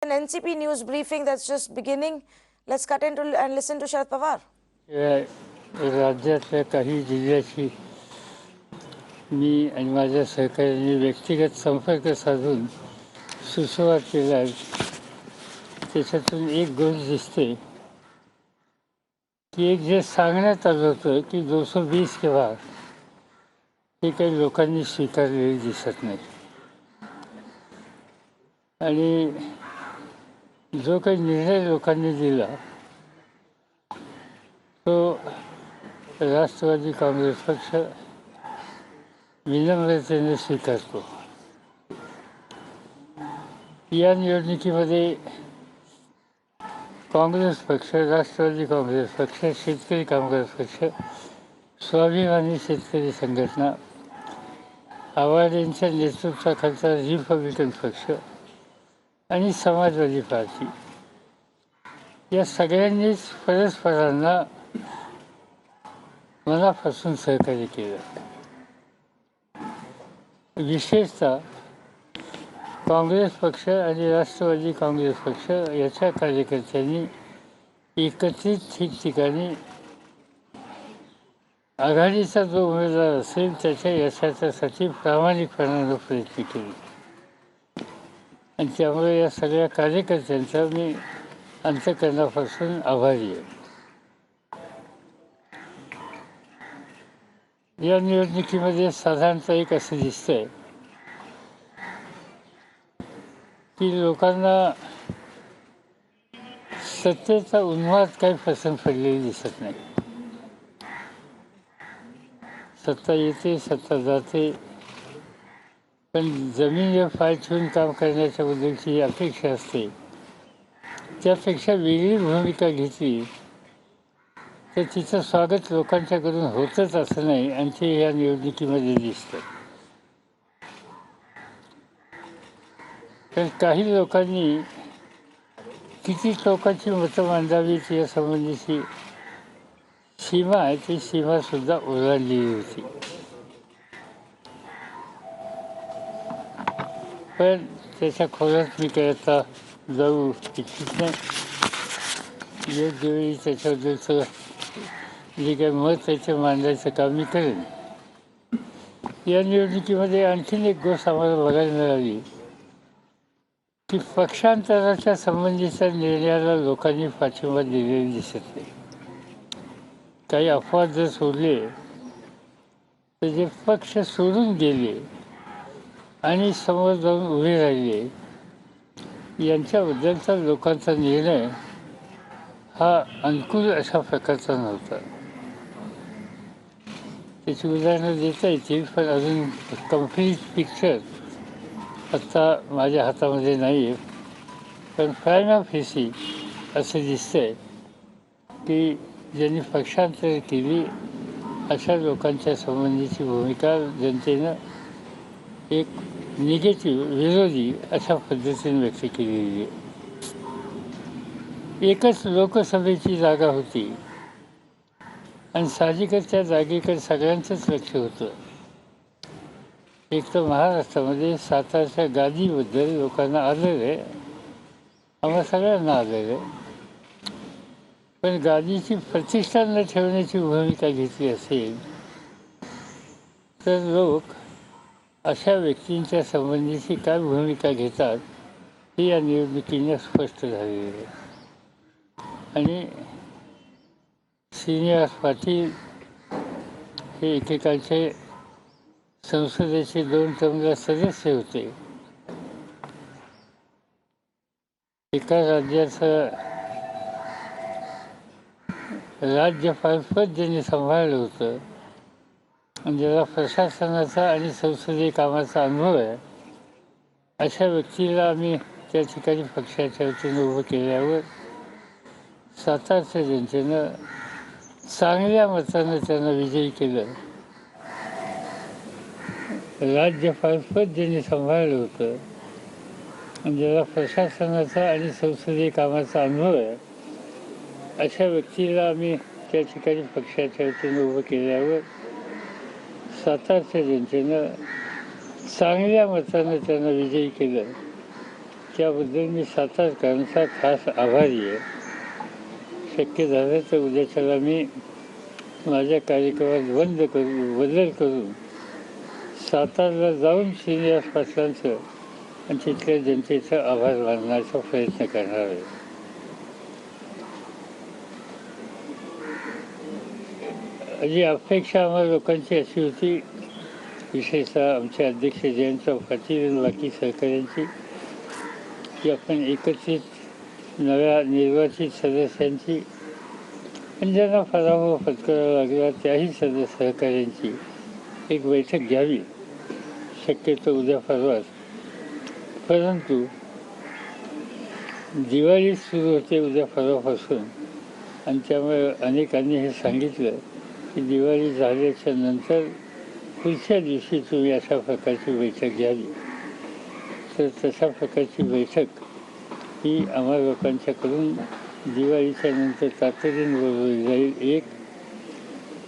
An NCP news briefing that's just beginning. Let's cut into and listen to Sharad Pawar. राज्यातल्या काही जिल्ह्याची मी आणि माझ्या सहकाऱ्यांनी व्यक्तिगत संपर्क साधून सुसंवाद केला आहे. त्याच्यातून एक गोष्ट दिसते की एक जे सांगण्यात आलं होतं की 220 के बाद हे काही लोकांनी स्वीकारलेली दिसत नाही. आणि जो काही निर्णय लोकांनी दिला तो राष्ट्रवादी काँग्रेस पक्ष विनम्रतेने स्वीकारतो. या निवडणुकीमध्ये काँग्रेस पक्ष, राष्ट्रवादी काँग्रेस पक्ष, शेतकरी कामगार पक्ष, स्वाभिमानी शेतकरी संघटना, पवार यांच्या नेतृत्वाखालचा रिपब्लिकन पक्ष आणि समाजवादी पार्टी या सगळ्यांनीच परस्परांना मनापासून सहकार्य केलं. विशेषतः काँग्रेस पक्ष आणि राष्ट्रवादी काँग्रेस पक्ष याच्या कार्यकर्त्यांनी एकत्रित ठिकठिकाणी आघाडीचा जो उमेदवार असेल त्याच्या यशाच्यासाठी प्रामाणिकपणानं प्रयत्न केले. आणि त्यामुळे या सगळ्या कार्यकर्त्यांचा मी अंतःकरणापासून आभारी आहे. या निवडणुकीमध्ये साधारणतः एक असं दिसतंय की लोकांना सत्तेचा उन्माद काही पसंत पडलेली दिसत नाही. सत्ता येते, सत्ता जाते, पण जमिनीवर पाय ठेवून काम करण्याच्या बद्दलची जी अपेक्षा असते त्यापेक्षा वेगळी भूमिका घेतली तर तिचं स्वागत लोकांच्याकडून होतच असं नाही, आणि ते या निवडणुकीमध्ये दिसतं. तर काही लोकांनी किती लोकांची मतं मांडावीत या संबंधीची सीमा आहे ती सीमासुद्धा ओलांडलेली होती. पण त्याच्या खोलात मी काय आता जाऊ इच्छित नाही. योग्य वेळी त्याच्याबद्दलचं जे काही मत आहे ते मांडायचं काम मी करेन. या निवडणुकीमध्ये आणखीन एक गोष्ट आम्हाला बघायला मिळाली की पक्षांतराच्या संबंधीच्या निर्णयाला लोकांनी पाठिंबा दिलेला दिसत नाही. काही अपवाद जर सोडले तर जे पक्ष सोडून गेले आणि समोर जाऊन उभे राहिले यांच्याबद्दलचा लोकांचा निर्णय हा अनुकूल अशा प्रकारचा नव्हता. त्याची उदाहरणं देता येतील, पण अजून कम्प्लीट पिक्चर आत्ता माझ्या हातामध्ये नाही आहे. पण प्रायमा फेसी असं दिसतंय की ज्यांनी पक्षांतर केली अशा लोकांच्या संबंधीची भूमिका जनतेनं एक निगेटिव्ह, विरोधी अशा पद्धतीने व्यक्त केलेली आहे. एकच लोकसभेची जागा होती आणि साहजिकच त्या जागेकडे सगळ्यांचंच लक्ष होतं. एक तर महाराष्ट्रामध्ये सातारच्या गादीबद्दल लोकांना आदर आहे, आम्हाला सगळ्यांना आदर आहे, पण गादीची प्रतिष्ठा न ठेवण्याची भूमिका घेतली असेल तर लोक अशा व्यक्तींच्या संबंधीची काय भूमिका घेतात हे या निवडणुकीने स्पष्ट झालेले आहे. आणि श्रीनिवास पाटील हे एकेकाळचे संसदेचे 2 टर्मला सदस्य होते. एका राज्याचं राज्यपालपद ज्यांनी सांभाळलं होतं आणि ज्याला प्रशासनाचा आणि संसदीय कामाचा अनुभव आहे अशा व्यक्तीला आम्ही त्या ठिकाणी पक्षाच्या वतीनं उभं केल्यावर सातारच्या जनतेनं चांगल्या मतानं त्यांना विजयी केलं. राज्यपालपद ज्यांनी सांभाळलं होतं आणि ज्याला प्रशासनाचा आणि संसदीय कामाचा अनुभव आहे अशा व्यक्तीला आम्ही त्या ठिकाणी पक्षाच्या वतीनं उभं केल्यावर सातारच्या जनतेनं चांगल्या मतानं त्यांना विजयी केलं. त्याबद्दल मी सातारकरांचा खास आभारी आहे. शक्य झालं तर उद्याच्याला मी माझ्या कार्यक्रमात बदल करून सातारला जाऊन श्रीनिवास पाटलांचं आणि तिथल्या जनतेचा आभार मानण्याचा प्रयत्न करणार आहे. जी अपेक्षा आम्हा लोकांची अशी होती, विशेषतः आमचे अध्यक्ष जयंतराव पाटील आणि बाकी सहकाऱ्यांची, की आपण एकत्रित नव्या निर्वाचित सदस्यांची आणि ज्यांना पराभव पत्करावा लागला त्याही सहकाऱ्यांची एक बैठक घ्यावी, शक्यतो उद्या परवाच. परंतु दिवाळी सुरू होते उद्या परवापासून आणि त्यामुळे अनेकांनी हे सांगितलं की दिवाळी झाल्याच्या नंतर पुढच्या दिवशी तुम्ही अशा प्रकारची बैठक घ्यावी. तर तशा प्रकारची बैठक ही आम्हा लोकांच्याकडून दिवाळीच्या नंतर तातडीने बोलवली जाईल. एक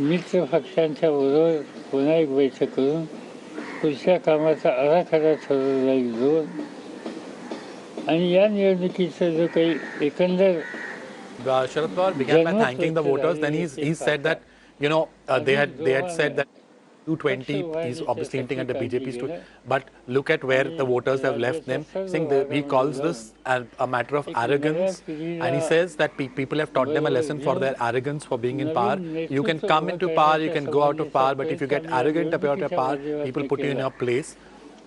मित्र पक्षांच्या बरोबर पुन्हा एक बैठक करून पुढच्या कामाचा आराखडा ठरवला जाईल. 2 आणि या निवडणुकीचं जो काही एकंदर Sharad Pawar began by thanking the voters. Then he said that they had said that 220 is obviously hinting at the BJP's too, but look at where the voters have left them, saying that he calls this a matter of arrogance, and he says that people have taught them a lesson for their arrogance for being in power. You can come into power, you can go out of power, but if you get arrogant about your power, people put you in your place.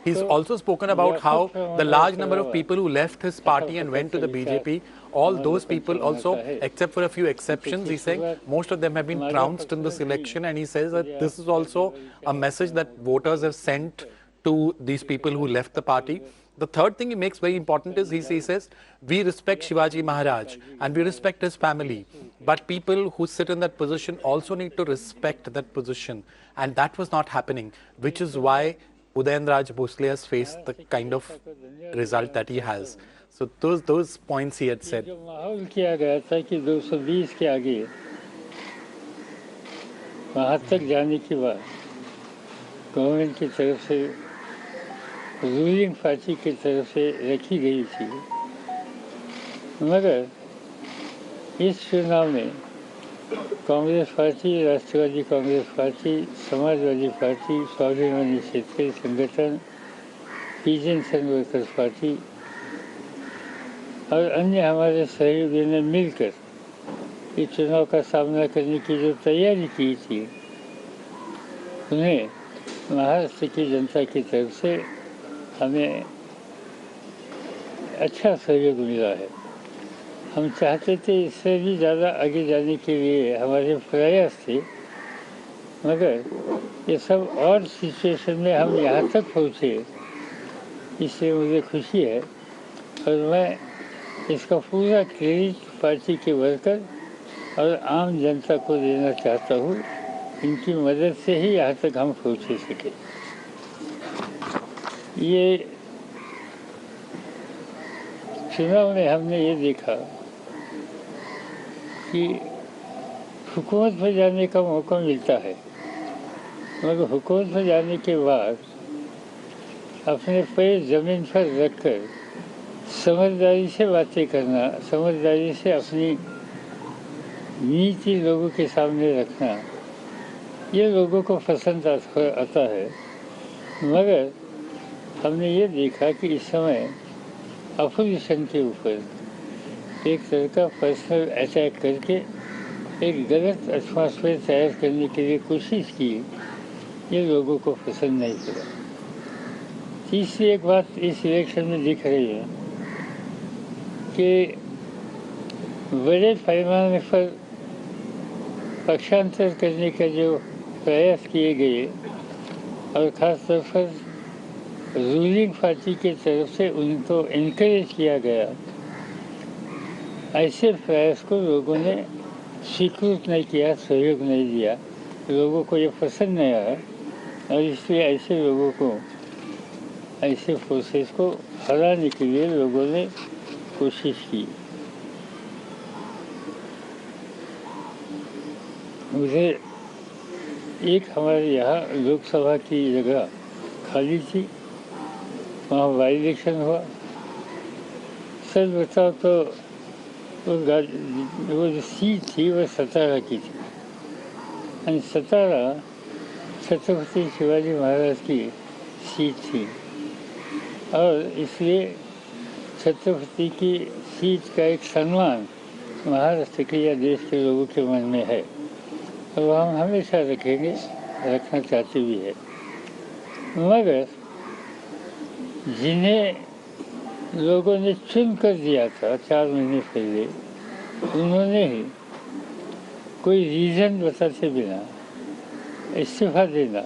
He's also spoken about how the large number of people who left his party and went to the BJP, all those people also, except for a few exceptions, he's saying most of them have been trounced in this election, and he says that this is also a message that voters have sent to these people who left the party. The third thing he makes very important is he says, we respect Shivaji Maharaj and we respect his family, but people who sit in that position also need to respect that position, and that was not happening, which is why Udayanraj Bhosle has faced the kind of result that he has. So those points he had said. माहौल KIA गया था कि 220 के आगे वहाँ तक जाने के बाद government की तरफ से, रूलिंग पार्टी की तरफ से रखी गई थी, मगर इस चुनाव में कांग्रेस पार्टी, राष्ट्रवादी कांग्रेस पार्टी, समाजवादी पार्टी, स्वाभिमानी क्षेत्रीय संगठन, पीजेंसन वर्कर्स पार्टी और अन्य हमारे सहयोगियों ने मिलकर इस चुनाव का सामना करने की जो तैयारी की थी, उन्हें महाराष्ट्र की जनता की तरफ से हमें अच्छा सहयोग मिला है. हम चाहते थे इससे भी ज़्यादा आगे जाने के लिए हमारे प्रयास थे, मगर ये सब और सिचुएशन में हम यहाँ तक पहुँचे, इसलिए मुझे खुशी है और मैं इसका पूरा क्रेडिट पार्टी के वर्कर और आम जनता को देना चाहता हूँ. इनकी मदद से ही यहाँ तक हम पहुँच सके. ये चुनाव में हमने ये देखा कि हुकूमत में जाने का मौका मिलता है, मगर हुकूमत में जाने के बाद अपने पैर ज़मीन पर रखकर समझदारी से बातें करना, समझदारी से अपनी नीति लोगों के सामने रखना, ये लोगों को पसंद आता है. मगर हमने ये देखा कि इस समय अपोजिशन के ऊपर एक तरह का पर्सनल अटैक करके एक गलत एटमॉस्फेयर तैयार करने के लिए कोशिश की, ये लोगों को पसंद नहीं पड़ा. तीसरी एक बात इस इलेक्शन में दिख रही है कि बड़े पैमाने पर पक्षांतर करने का जो प्रयास किए गए और ख़ास तौर पर रूलिंग पार्टी के तरफ से उनको इनकरेज किया गया, ऐसे प्रयास को लोगों ने स्वीकृत नहीं किया, सहयोग नहीं दिया. लोगों को ये पसंद नहीं आया और इसलिए ऐसे लोगों को, ऐसे फोर्सेस को हराने के लिए लोगों ने कोशिश की. मुझे एक हमारे यहाँ लोकसभा की जगह खाली थी, वहाँ बाई इलेक्शन हुआ सच बताओ तो वो जो सीट थी वो सतारा की थी, और सतारा छत्रपति शिवाजी महाराज की सीट थी, और इसलिए छत्रपति की सीट का एक सम्मान महाराष्ट्र के या देश के लोगों के मन में है, और वो हम हमेशा रखेंगे, रखना चाहते भी है। मगर जिन्हें लोगों ने चुन कर दिया था 4 महीने पहले, उन्होंने ही कोई रीज़न बताते बिना इस्तीफा देना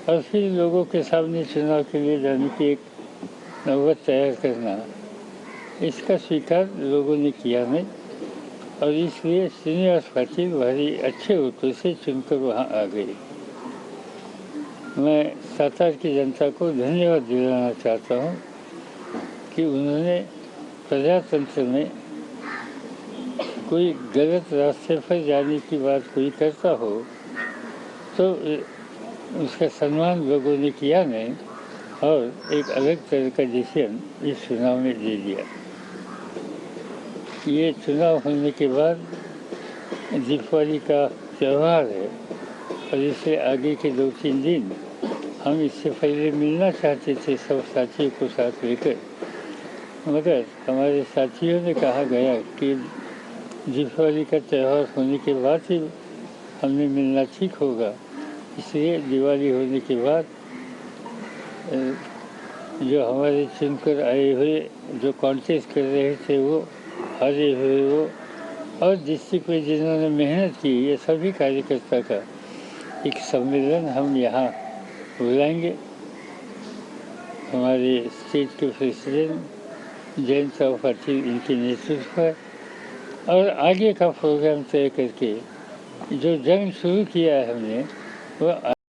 और फिर लोगों के सामने चुनाव के लिए जाने की एक नौबत तैयार करना, इसका स्वीकार लोगों ने किया नहीं, और इसलिए श्रीनिवास पाटिल भारी अच्छे वोटों से चुनकर वहाँ आ गए। मैं सातार की जनता को धन्यवाद दिलाना चाहता हूँ कि उन्होंने प्रजातंत्र में कोई गलत रास्ते पर जाने की बात कोई करता हो तो उसका सम्मान लोगों ने किया नहीं, और एक अलग तरह का डिसीजन इस चुनाव में दे दिया। ये चुनाव होने के बाद दीपावली का त्यौहार है, और इससे आगे के 2-3 दिन हम इससे पहले मिलना चाहते थे सब साथियों को साथ लेकर, मगर हमारे साथियों ने कहा गया कि दीपावली का त्यौहार होने के बाद ही हमें मिलना ठीक होगा। इसलिए दिवाली होने के बाद जो हमारे चुनकर आए हुए जो कॉन्टेस्ट कर रहे थे वो हारे हुए वो, और डिस्ट्रिक्ट में जिन्होंने मेहनत की, ये सभी कार्यकर्ता का एक सम्मेलन हम यहाँ बुलाएंगे। हमारे स्टेट के प्रेसिडेंट जयंत पाटिल इनके नेतृत्व पर, और आगे का प्रोग्राम तय करके जो जंग शुरू किया है हमने वो